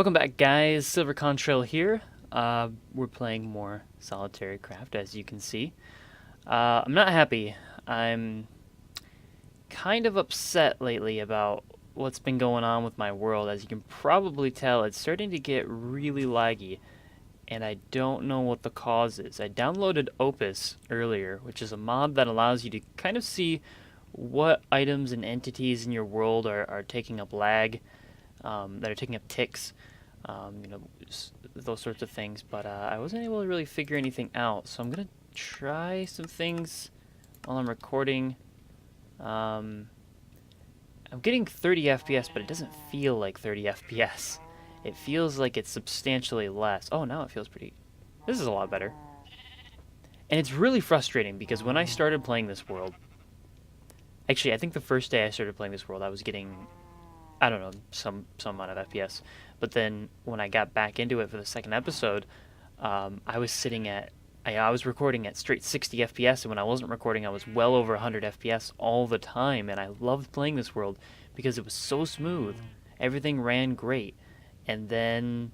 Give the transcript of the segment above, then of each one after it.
Welcome back, guys. Silver Contrail here. We're playing more SolitaryCraft, as you can see. I'm not happy. I'm kind of upset lately about what's been going on with my world. As you can probably tell, it's starting to get really laggy, and I don't know what the cause is. I downloaded Opus earlier, which is a mod that allows you to kind of see what items and entities in your world are taking up lag, that are taking up ticks. You know, those sorts of things, but I wasn't able to really figure anything out, so I'm gonna try some things while I'm recording. I'm getting 30 FPS, but it doesn't feel like 30 FPS. It feels like it's substantially less. Oh, now it feels pretty... This is a lot better. And it's really frustrating, because when I started playing this world... Actually, I think the first day I started playing this world, I was getting... I don't know, some amount of FPS. But then when I got back into it for the second episode, I was sitting at... I was recording at straight 60 FPS, and when I wasn't recording, I was well over 100 FPS all the time, and I loved playing this world because it was so smooth. Everything ran great, and then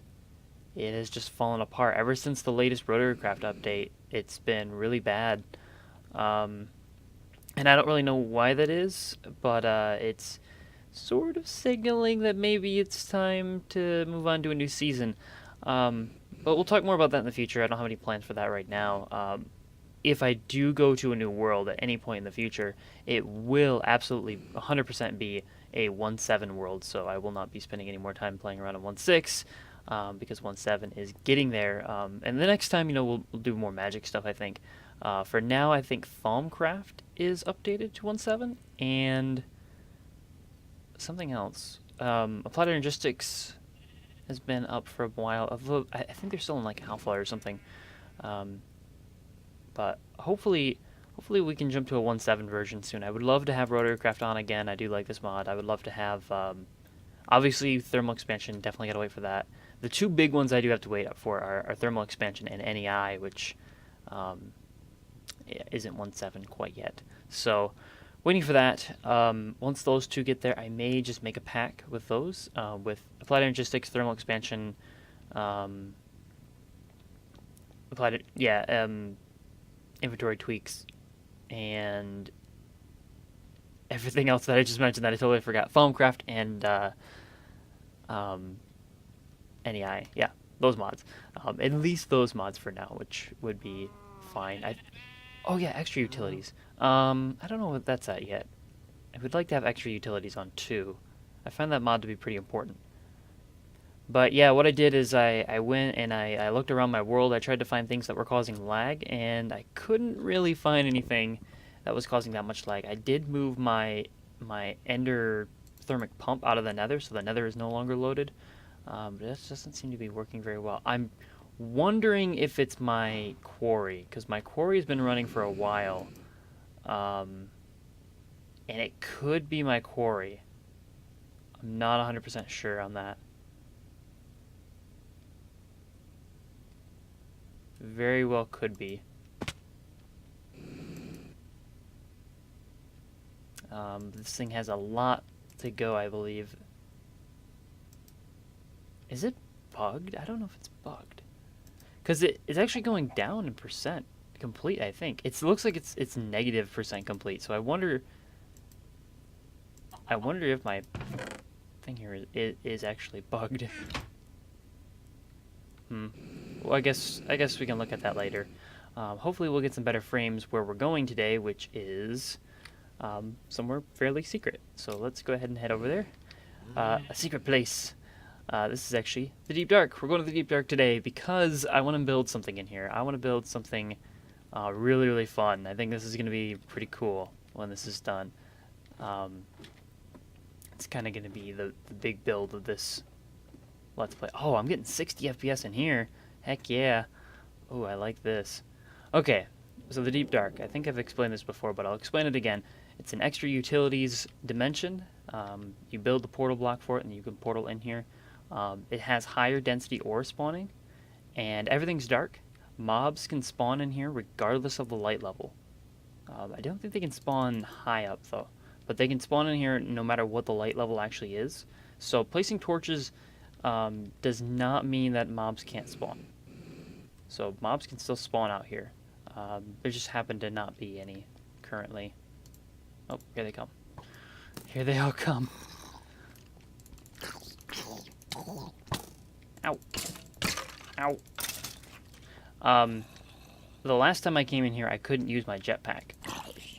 it has just fallen apart. Ever since the latest RotaryCraft update, it's been really bad. And I don't really know why that is, but it's sort of signaling that maybe it's time to move on to a new season. But we'll talk more about that in the future. I don't have any plans for that right now. If I do go to a new world at any point in the future, it will absolutely 100% be a 1.7 world, so I will not be spending any more time playing around in 1.6, because 1.7 is getting there. And the next time, we'll do more magic stuff, I think. For now, I think ThalmCraft is updated to 1.7, and something else. Applied Energistics has been up for a while. Although I think they're still in like alpha or something. But hopefully we can jump to a 1.7 version soon. I would love to have RotaryCraft on again. I do like this mod. I would love to have, obviously, thermal expansion. Definitely gotta wait for that. The two big ones I do have to wait up for are thermal expansion and NEI, which isn't 1.7 quite yet. So, waiting for that. Once those two get there, I may just make a pack with those, with Applied Energistics, Thermal Expansion, inventory tweaks, and everything else that I just mentioned that I totally forgot. ThalmCraft and NEI. Yeah, those mods. At least those mods for now, which would be fine. Oh yeah, extra utilities. I don't know what that's at yet. I would like to have extra utilities on too. I find that mod to be pretty important. But yeah, what I did is I went and I looked around my world. I tried to find things that were causing lag, and I couldn't really find anything that was causing that much lag. I did move my ender thermic pump out of the nether, so the nether is no longer loaded. But that doesn't seem to be working very well. I'm wondering if it's my quarry, because my quarry has been running for a while. And it could be my quarry. I'm not 100% sure on that. Very well could be. This thing has a lot to go, I believe. Is it bugged? I don't know if it's bugged. Because it's actually going down in percent complete, I think. It looks like it's negative percent complete, so I wonder if my thing here is actually bugged. Well, I guess we can look at that later. Hopefully we'll get some better frames where we're going today, which is somewhere fairly secret. So let's go ahead and head over there. A secret place. This is actually the Deep Dark. We're going to the Deep Dark today because I want to build something in here. I want to build something really, really fun. I think this is going to be pretty cool when this is done. It's kind of going to be the big build of this Let's Play. Oh, I'm getting 60 FPS in here. Heck yeah. Oh, I like this. Okay, so the Deep Dark. I think I've explained this before, but I'll explain it again. It's an extra utilities dimension. You build the portal block for it, and you can portal in here. It has higher density ore spawning, and everything's dark. Mobs can spawn in here regardless of the light level. I don't think they can spawn high up, though. But they can spawn in here no matter what the light level actually is. So placing torches does not mean that mobs can't spawn. So mobs can still spawn out here. There just happen to not be any currently. Oh, here they come. Here they all come. Ow. Ow. The last time I came in here, I couldn't use my jetpack.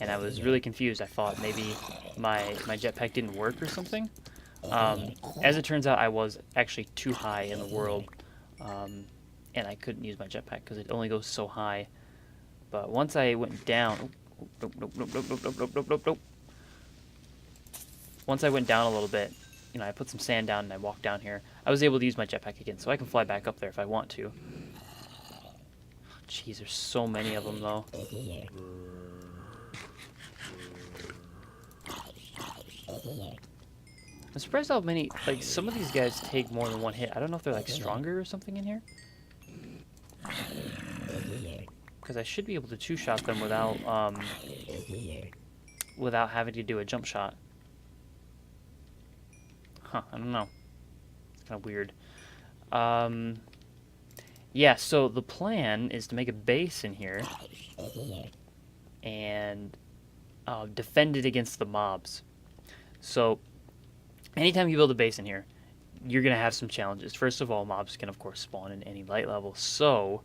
And I was really confused. I thought maybe my jetpack didn't work or something. As it turns out, I was actually too high in the world. And I couldn't use my jetpack because it only goes so high. But once I went down... Nope. Once I went down a little bit, you know, I put some sand down and I walked down here. I was able to use my jetpack again, so I can fly back up there if I want to. Jeez, there's so many of them, though. I'm surprised how many, like, some of these guys take more than one hit. I don't know if they're, like, stronger or something in here. Because I should be able to two-shot them without having to do a jump shot. Huh, I don't know. It's kind of weird. Yeah, so the plan is to make a base in here and defend it against the mobs. So anytime you build a base in here, you're going to have some challenges. First of all, mobs can, of course, spawn in any light level. So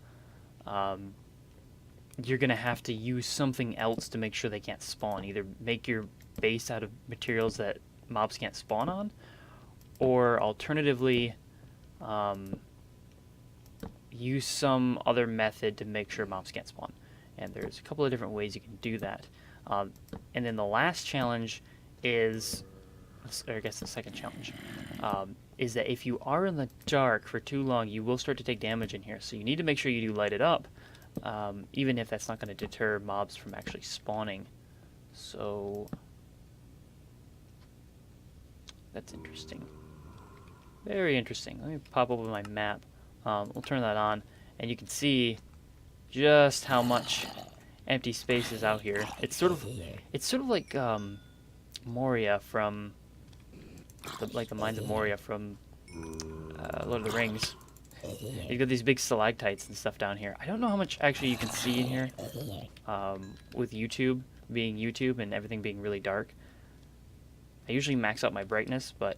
you're going to have to use something else to make sure they can't spawn. Either make your base out of materials that mobs can't spawn on, or alternatively, use some other method to make sure mobs can't spawn. And there's a couple of different ways you can do that. And then the last challenge is, or I guess the second challenge, is that if you are in the dark for too long, you will start to take damage in here. So you need to make sure you do light it up, even if that's not going to deter mobs from actually spawning. So that's interesting. Very interesting. Let me pop open my map. We'll turn that on, and you can see just how much empty space is out here. It's sort of like Moria from the Mines of Moria from Lord of the Rings. You've got these big stalactites and stuff down here. I don't know how much actually you can see in here with YouTube being YouTube and everything being really dark. I usually max out my brightness, but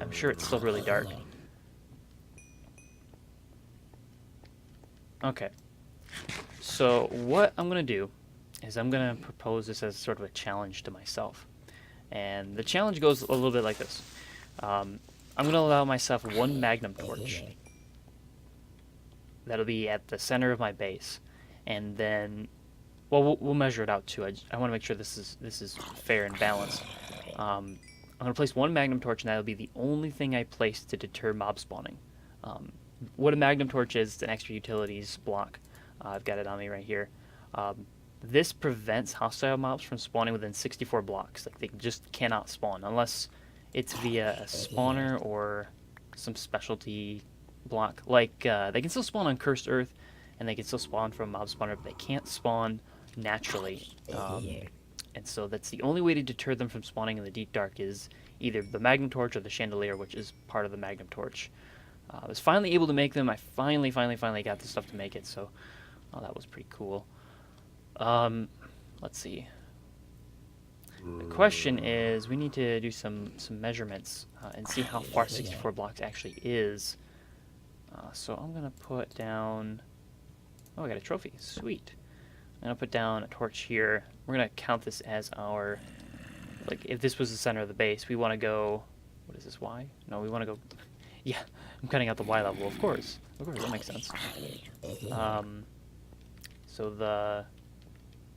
I'm sure it's still really dark. Okay, so what I'm going to do is I'm going to propose this as sort of a challenge to myself. And the challenge goes a little bit like this. I'm going to allow myself one magnum torch. That'll be at the center of my base. And then, well, we'll measure it out too. I want to make sure this is fair and balanced. I'm going to place one magnum torch, and that'll be the only thing I place to deter mob spawning. What a magnum torch is, it's an extra utilities block. I've got it on me right here. This prevents hostile mobs from spawning within 64 blocks. Like, they just cannot spawn unless it's via a spawner or some specialty block. Like, they can still spawn on Cursed Earth, and they can still spawn from mob spawner, but they can't spawn naturally. And so that's the only way to deter them from spawning in the deep dark is either the magnum torch or the chandelier, which is part of the magnum torch. I was finally able to make them. I finally got the stuff to make it, so that was pretty cool. Let's see. The question is, we need to do some measurements and see how far 64 blocks actually is. So I'm going to put down... Oh, I got a trophy. Sweet. I'm going to put down a torch here. We're going to count this as our... Like, if this was the center of the base, we want to go... What is this, Y? No, we want to go... Yeah, I'm cutting out the Y level, of course. Of course, that makes sense. So the...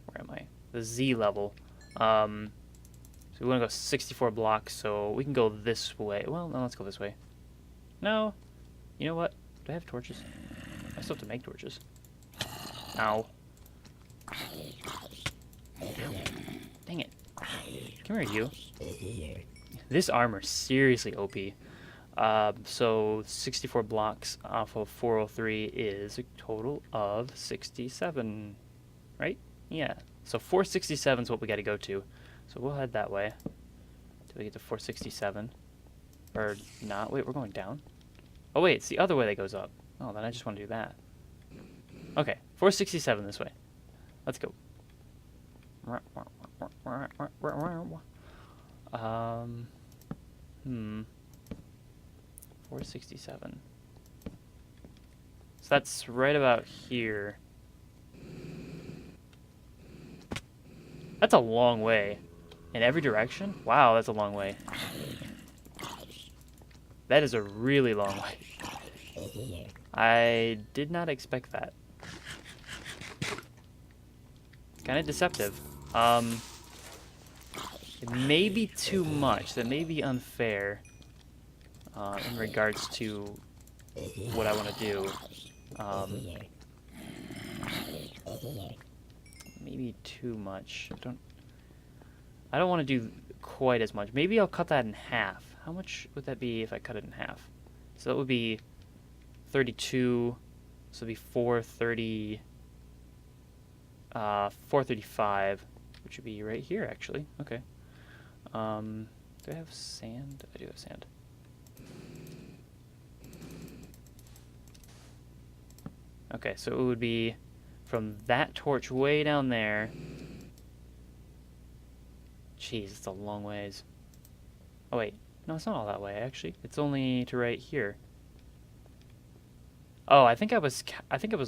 Where am I? The Z level. So we want to go 64 blocks, so we can go this way. Well, no, let's go this way. No. You know what? Do I have torches? I still have to make torches. Ow. Dang it. Come here, you. This armor's seriously OP. So 64 blocks off of 403 is a total of 67, right? Yeah. So 467 is what we got to go to. So we'll head that way. Till we get to 467. Or not. Wait, we're going down. Oh wait, it's the other way that goes up. Oh, then I just want to do that. Okay, 467 this way. Let's go. 467. So that's right about here. That's a long way. In every direction? Wow, that's a long way. That is a really long way. I did not expect that. Kind of deceptive. It may be too much. That may be unfair in regards to what I want to do. Maybe too much. I don't want to do quite as much. Maybe I'll cut that in half. How much would that be if I cut it in half? So that would be 32. So it would be 435, which would be right here, actually. Okay. Do I have sand? I do have sand. Okay, so it would be from that torch way down there. Jeez, it's a long ways. Oh wait, no, it's not all that way actually. It's only to right here. Oh, I think I was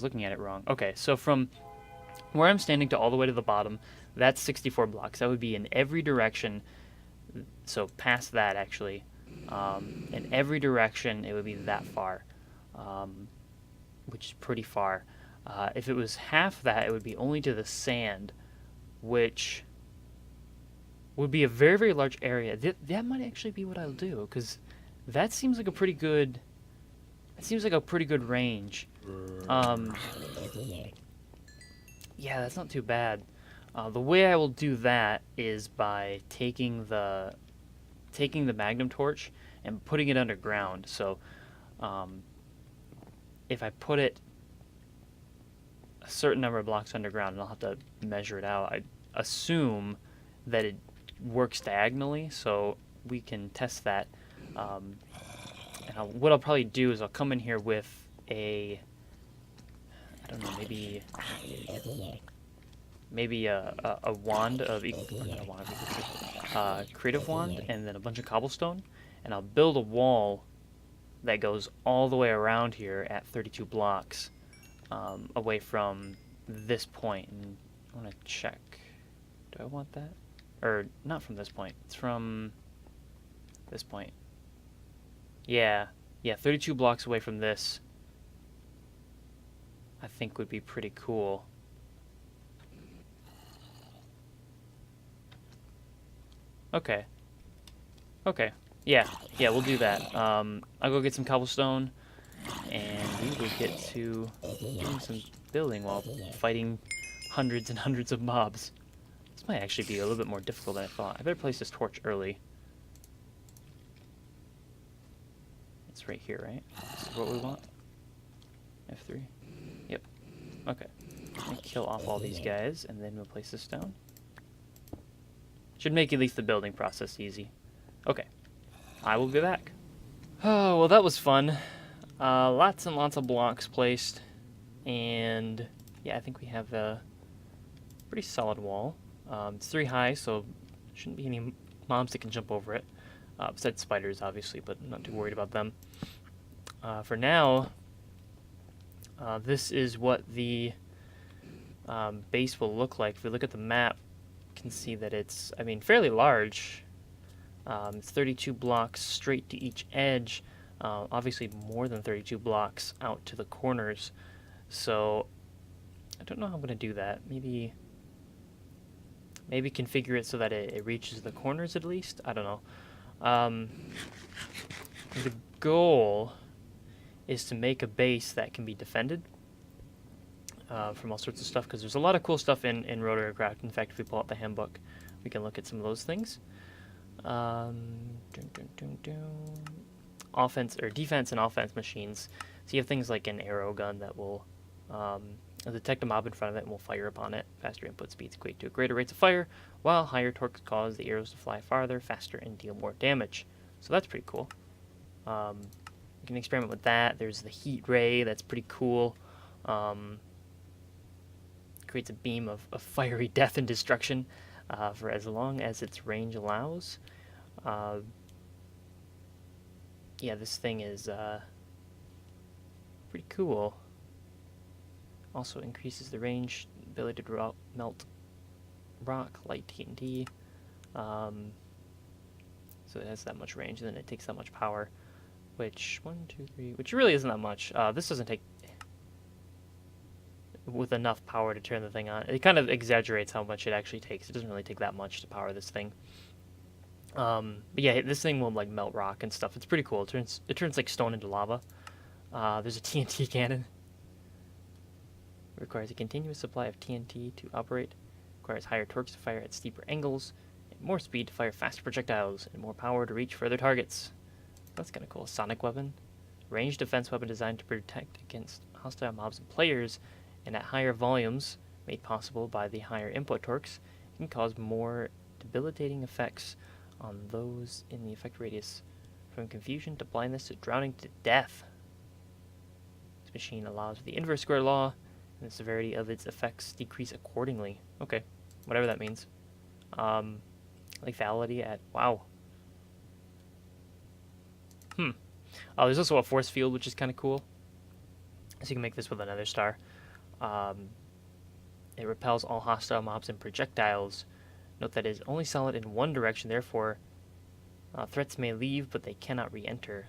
looking at it wrong. Okay, so from where I'm standing to all the way to the bottom, that's 64 blocks. That would be in every direction. So past that actually, in every direction it would be that far, which is pretty far. If it was half that, it would be only to the sand, which would be a very, very large area. That might actually be what I'll do, because that seems like a pretty good. It seems like a pretty good range. Yeah, that's not too bad. The way I will do that is by taking the magnum torch and putting it underground. So, if I put it a certain number of blocks underground, and I'll have to measure it out, I assume that it works diagonally, so we can test that. And what I'll probably do is I'll come in here with a, I don't know, maybe a wand of creative wand, and then a bunch of cobblestone, and I'll build a wall that goes all the way around here at 32 blocks away from this point. And I want to check, do I want that? Or not from this point, it's from this point. Yeah, 32 blocks away from this I think would be pretty cool. Okay. Yeah, we'll do that. I'll go get some cobblestone, and we will get to doing some building while fighting hundreds and hundreds of mobs. This might actually be a little bit more difficult than I thought. I better place this torch early. It's right here, right? This is what we want? F3? Yep. Okay. Let me kill off all these guys, and then we'll place this down. Should make at least the building process easy. Okay. I will be back. Oh, well, that was fun. Lots and lots of blocks placed. And yeah, I think we have a pretty solid wall. It's 3 high, so shouldn't be any mobs that can jump over it. Besides spiders, obviously, but I'm not too worried about them. For now, this is what the base will look like. If we look at the map, you can see that it's, I mean, fairly large. It's 32 blocks straight to each edge. Obviously more than 32 blocks out to the corners. So I don't know how I'm going to do that. Maybe configure it so that it reaches the corners at least. I don't know. The goal is to make a base that can be defended from all sorts of stuff, because there's a lot of cool stuff in RotaryCraft. In fact, if we pull out the handbook, we can look at some of those things. Offense or defense and offense machines. So you have things like an arrow gun that will detect a mob in front of it and will fire upon it. Faster input speeds equate to greater rates of fire, while higher torques cause the arrows to fly farther, faster, and deal more damage. So that's pretty cool. You can experiment with that. There's the heat ray, that's pretty cool. Creates a beam of fiery death and destruction for as long as its range allows. Yeah, this thing is pretty cool. Also increases the range, ability to melt rock, light TNT. So it has that much range, and then it takes that much power, which, 1, 2, 3, which really isn't that much. This doesn't take with enough power to turn the thing on. It kind of exaggerates how much it actually takes. It doesn't really take that much to power this thing. But yeah, this thing will like melt rock and stuff. It's pretty cool. It turns like stone into lava. There's a TNT cannon. It requires a continuous supply of TNT to operate. Requires higher torques to fire at steeper angles, and more speed to fire faster projectiles, and more power to reach further targets. That's kind of cool. Sonic weapon. Ranged defense weapon designed to protect against hostile mobs and players, and at higher volumes, made possible by the higher input torques, can cause more debilitating effects on those in the effect radius, from confusion to blindness to drowning to death. This machine allows for the inverse square law, and the severity of its effects decrease accordingly. Okay, whatever that means. Lethality at, wow. Oh, there's also a force field, which is kind of cool. So you can make this with another star. It repels all hostile mobs and projectiles. Note that it is only solid in one direction, therefore threats may leave, but they cannot re-enter.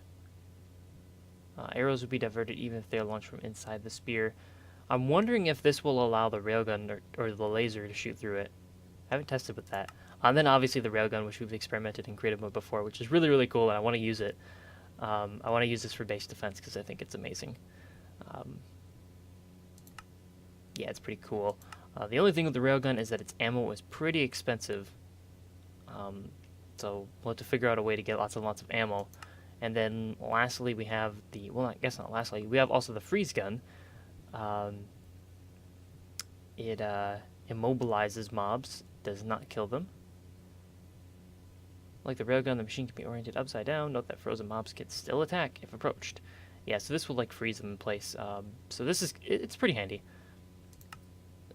Arrows will be diverted even if they are launched from inside the spear. I'm wondering if this will allow the railgun or the laser to shoot through it. I haven't tested with that. And then obviously the railgun, which we've experimented in creative mode before, which is really, really cool, and I want to use it. I want to use this for base defense because I think it's amazing. Yeah, it's pretty cool. The only thing with the railgun is that its ammo is pretty expensive. So we'll have to figure out a way to get lots and lots of ammo. And then lastly we have the, well, I guess not lastly, we have also the freeze gun. It immobilizes mobs, does not kill them. Like the railgun, the machine can be oriented upside down. Note that frozen mobs can still attack if approached. Yeah, so this will like freeze them in place. So this is, it's pretty handy.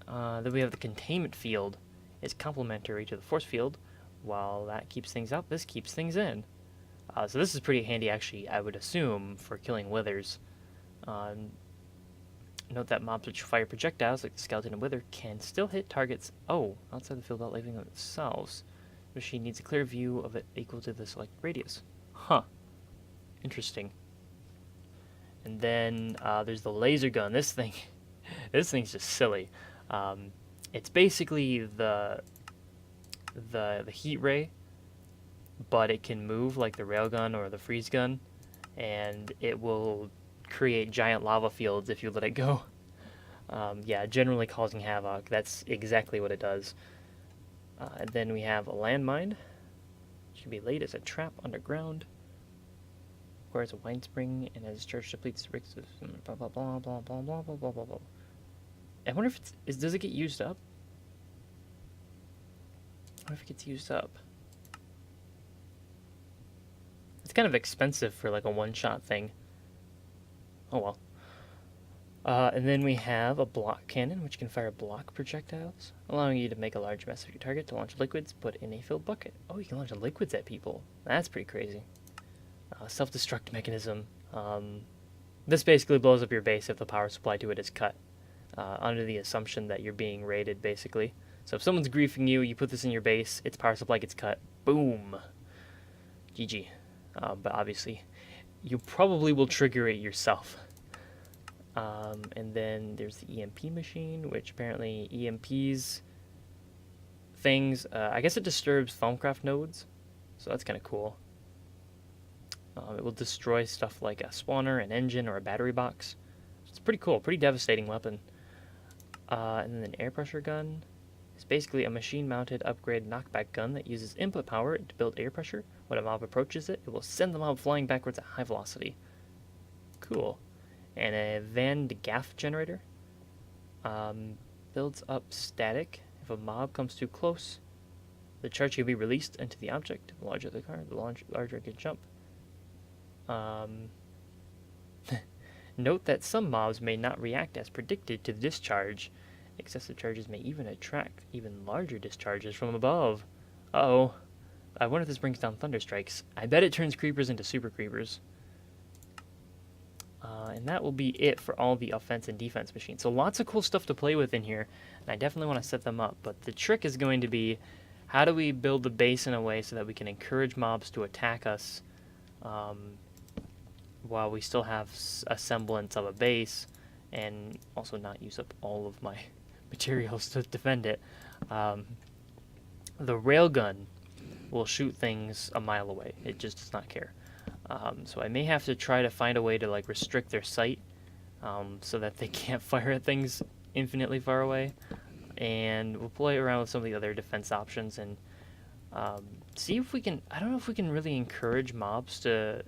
Then we have the containment field. It's complementary to the force field. While that keeps things out, this keeps things in. So this is pretty handy, actually, I would assume, for killing withers. Note that mobs which fire projectiles, like the skeleton and wither, can still hit targets, outside the field without leaving them themselves. The machine needs a clear view of it equal to the selected radius. Huh. Interesting. And then there's the laser gun. This thing's just silly. It's basically the heat ray, but it can move like the railgun or the freeze gun, and it will create giant lava fields if you let it go. Yeah, generally causing havoc. That's exactly what it does. And then we have a landmine. Should be laid as a trap underground. Requires a wine spring, and as charge depletes, blah blah blah blah blah blah blah blah blah blah. I wonder if does it get used up? I wonder if it gets used up. It's kind of expensive for like a one-shot thing. Oh well. And then we have a block cannon, which can fire block projectiles, allowing you to make a large mess of your target. To launch liquids, put in a filled bucket. Oh, you can launch liquids at people. That's pretty crazy. Self-destruct mechanism. This basically blows up your base if the power supply to it is cut, under the assumption that you're being raided, basically. So if someone's griefing you, you put this in your base, its power supply gets cut. Boom. GG. But obviously, you probably will trigger it yourself. And then there's the EMP machine, which apparently EMPs things. I guess it disturbs Thaumcraft nodes, so that's kind of cool. It will destroy stuff like a spawner, an engine, or a battery box. It's pretty cool, pretty devastating weapon. And then an air pressure gun. It's basically a machine-mounted upgrade knockback gun that uses input power to build air pressure. When a mob approaches it, it will send the mob flying backwards at high velocity. Cool. And a Van de Gaff generator. Builds up static. If a mob comes too close, the charge can be released into the object. The larger the car, the larger it can jump. Note that some mobs may not react as predicted to the discharge. Excessive charges may even attract even larger discharges from above. Uh-oh. I wonder if this brings down thunder strikes. I bet it turns creepers into super creepers. And that will be it for all the offense and defense machines. So lots of cool stuff to play with in here, and I definitely want to set them up. But the trick is going to be, how do we build the base in a way so that we can encourage mobs to attack us while we still have a semblance of a base, and also not use up all of my materials to defend it. The railgun will shoot things a mile away. It just does not care. So I may have to try to find a way to like restrict their sight so that they can't fire at things infinitely far away. And we'll play around with some of the other defense options and see if we can. I don't know if we can really encourage mobs to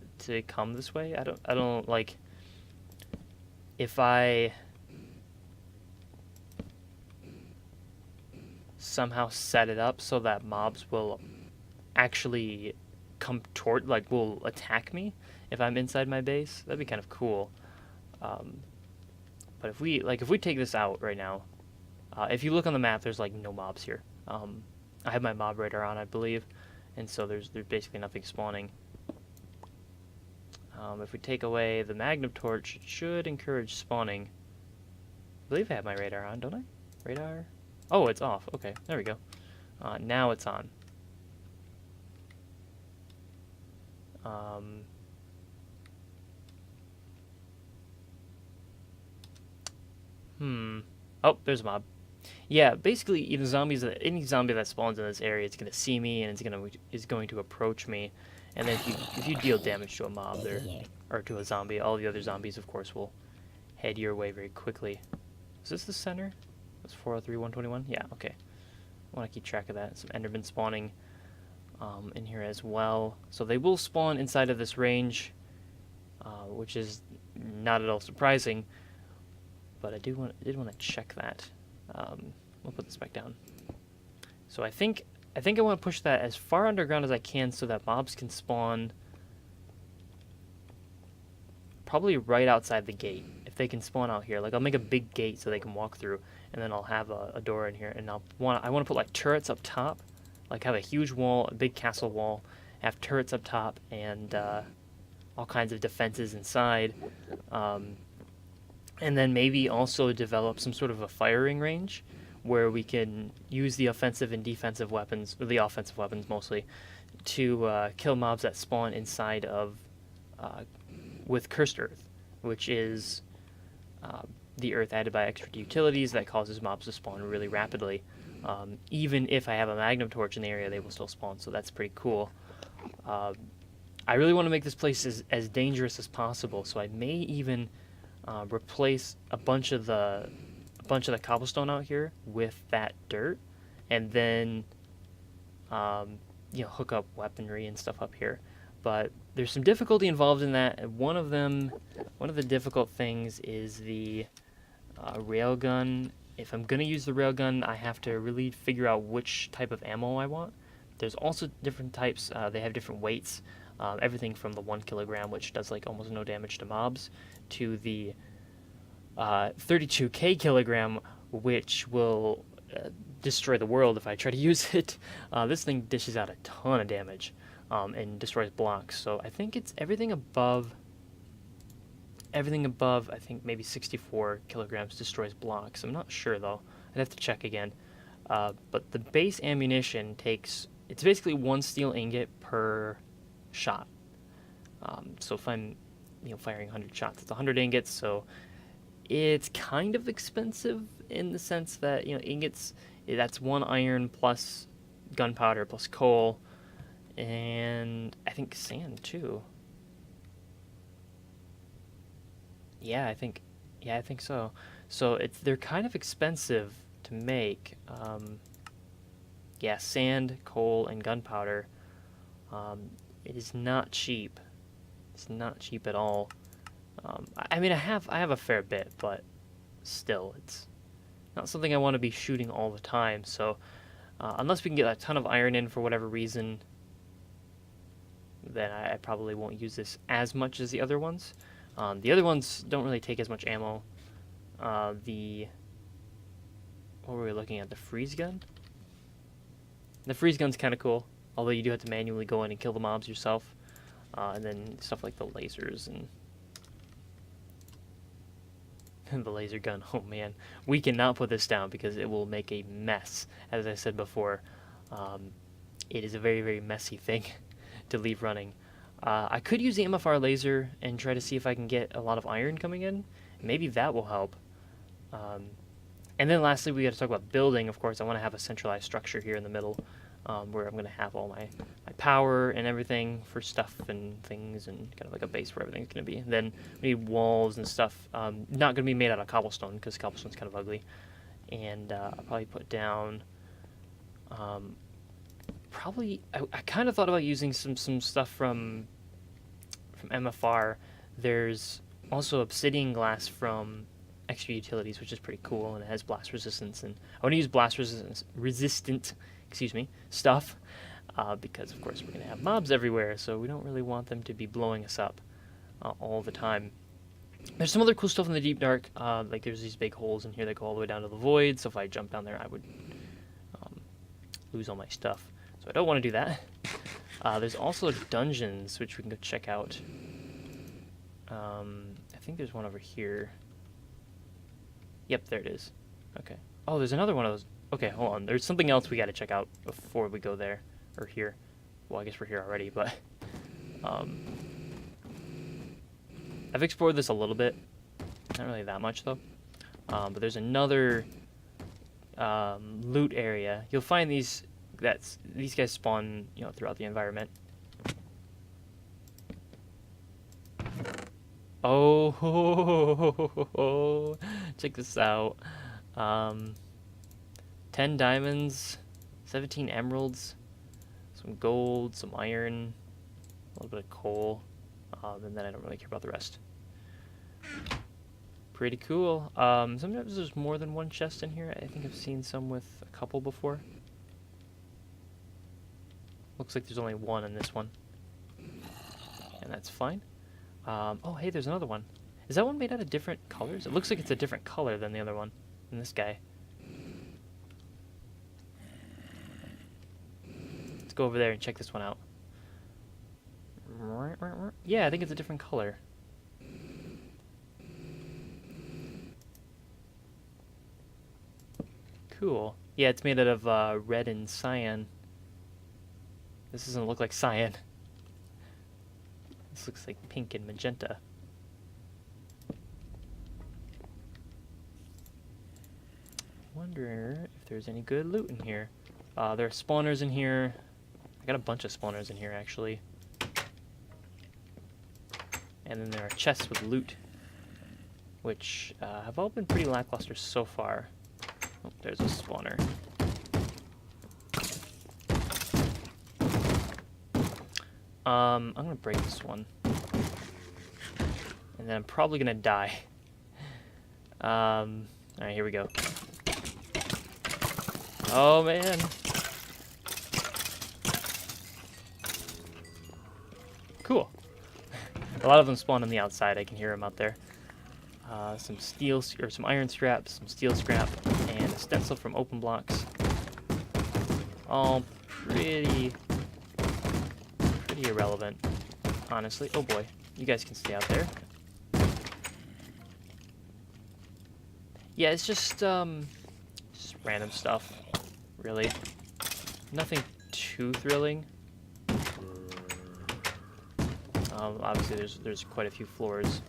come this way. I don't like if I somehow set it up so that mobs will actually come toward, like, will attack me if I'm inside my base. That'd be kind of cool. But if we take this out right now, if you look on the map, there's like no mobs here. I have my mob radar on, I believe, and so there's basically nothing spawning. If we take away the magnum torch, it should encourage spawning. I believe I have my radar on, don't I? Radar? Oh, it's off. Okay, there we go. Now it's on. Oh, there's a mob. Yeah, basically, any zombie that spawns in this area is going to see me and is going to approach me. And then if you deal damage to a mob or to a zombie, all the other zombies, of course, will head your way very quickly. Is this the center? That's 403, 121? Yeah, okay. I want to keep track of that. Some Endermen spawning in here as well. So they will spawn inside of this range, which is not at all surprising. But I did want to check that. We'll put this back down. So I think I want to push that as far underground as I can so that mobs can spawn probably right outside the gate. If they can spawn out here, like I'll make a big gate so they can walk through, and then I'll have a door in here, and I want to put like turrets up top, like have a huge wall, a big castle wall, have turrets up top, and all kinds of defenses inside. And then maybe also develop some sort of a firing range where we can use the offensive and defensive weapons, or the offensive weapons mostly, to kill mobs that spawn inside of with cursed earth, which is the earth added by extra utilities that causes mobs to spawn really rapidly. Even if I have a magnum torch in the area, they will still spawn, so that's pretty cool. I really want to make this place as dangerous as possible, so I may even replace a bunch of the cobblestone out here with that dirt, and then hook up weaponry and stuff up here. But there's some difficulty involved in that, and one of the difficult things is the railgun. If I'm gonna use the railgun, I have to really figure out which type of ammo I want. There's also different types. They have different weights. Everything from the 1 kilogram, which does like almost no damage to mobs, to the 32k kilogram, which will destroy the world if I try to use it. This thing dishes out a ton of damage and destroys blocks. So I think it's everything above. I think maybe 64 kilograms destroys blocks. I'm not sure though. I'd have to check again. But the base ammunition it's basically 1 steel ingot per shot. So if I'm firing 100 shots, it's 100 ingots. So it's kind of expensive in the sense that ingots, that's 1 iron plus gunpowder plus coal, and I think sand too. Yeah, I think so. So they're kind of expensive to make. Yeah, sand, coal, and gunpowder. It is not cheap. It's not cheap at all. I mean, I have a fair bit, but still, it's not something I want to be shooting all the time. So, unless we can get a ton of iron in for whatever reason, then I probably won't use this as much as the other ones. The other ones don't really take as much ammo. What were we looking at? The freeze gun? The freeze gun's kind of cool, although you do have to manually go in and kill the mobs yourself. And then stuff like the lasers and the laser gun. Oh man, we cannot put this down because it will make a mess. As I said before, it is a very, very messy thing to leave running. I could use the MFR laser and try to see if I can get a lot of iron coming in. Maybe that will help. And then lastly, we got to talk about building. Of course, I want to have a centralized structure here in the middle, where I'm going to have all my power and everything for stuff and things, and kind of like a base where everything's going to be. And then we need walls and stuff. Not going to be made out of cobblestone because cobblestone's kind of ugly. And I'll probably put down... I kind of thought about using some stuff from MFR. There's also obsidian glass from Extra Utilities, which is pretty cool, and it has blast resistance. And I want to use blast resistant, stuff, because of course we're going to have mobs everywhere, so we don't really want them to be blowing us up all the time. There's some other cool stuff in the Deep Dark, like there's these big holes in here that go all the way down to the void, so if I jump down there I would lose all my stuff. So I don't want to do that. There's also dungeons, which we can go check out. I think there's one over here. Yep, there it is. Okay. Oh, there's another one of those. Okay, hold on. There's something else we got to check out before we go there. Or here. Well, I guess we're here already, but... I've explored this a little bit. Not really that much, though. But there's another loot area. You'll find these guys spawn, throughout the environment. Oh, check this out. 10 diamonds, 17 emeralds, some gold, some iron, a little bit of coal, and then I don't really care about the rest. Pretty cool. Sometimes there's more than one chest in here. I think I've seen some with a couple before. Looks like there's only one in this one. And that's fine. Oh, hey, there's another one. Is that one made out of different colors? It looks like it's a different color than the other one. And this guy. Let's go over there and check this one out. Yeah, I think it's a different color. Cool. Yeah, it's made out of red and cyan. This doesn't look like cyan. This looks like pink and magenta. Wonder if there's any good loot in here. There are spawners in here. I got a bunch of spawners in here, actually. And then there are chests with loot, which have all been pretty lackluster so far. Oh, there's a spawner. I'm gonna break this one. And then I'm probably gonna die. Alright, here we go. Oh man. Cool. A lot of them spawn on the outside, I can hear them out there. Some steel, or some iron scrap, some steel scrap, and a stencil from OpenBlocks. All pretty irrelevant, honestly. Oh boy, you guys can stay out there. Yeah, it's just random stuff, really. Nothing too thrilling. Obviously, there's quite a few floors.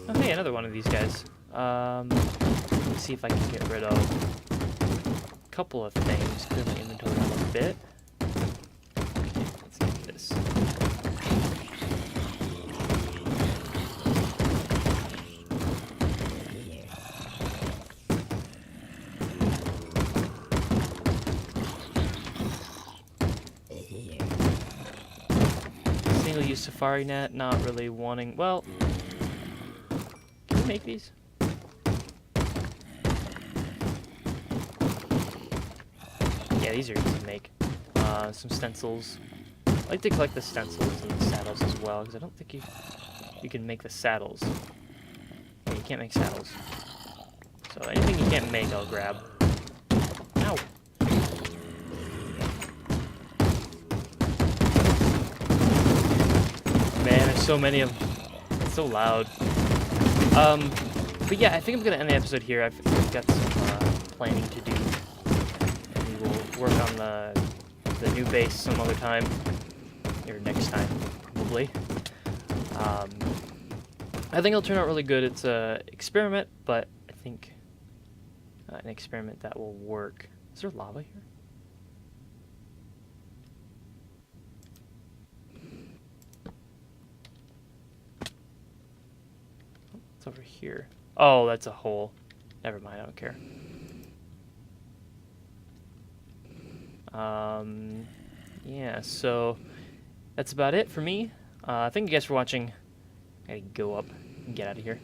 Oh, hey, another one of these guys. Let's see if I can get rid of a couple of things. Clear my inventory a little bit. Let's get this. Single-use safari net, not really wanting. Well, can we make these? Yeah, these are easy to make. some stencils. I like to collect the stencils and the saddles as well, because I don't think you can make the saddles. Yeah, you can't make saddles. So anything you can't make, I'll grab. Ow! Man, there's so many of them. It's so loud. But yeah, I think I'm gonna end the episode here. I've got some planning to do, and we will work on the new base some other time, or next time, probably. I think it'll turn out really good. It's an experiment, but I think an experiment that will work. Is there lava here? Oh, it's over here. Oh, that's a hole. Never mind, I don't care. Yeah, so that's about it for me. Thank you guys for watching. I gotta go up and get out of here.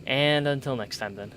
And until next time then.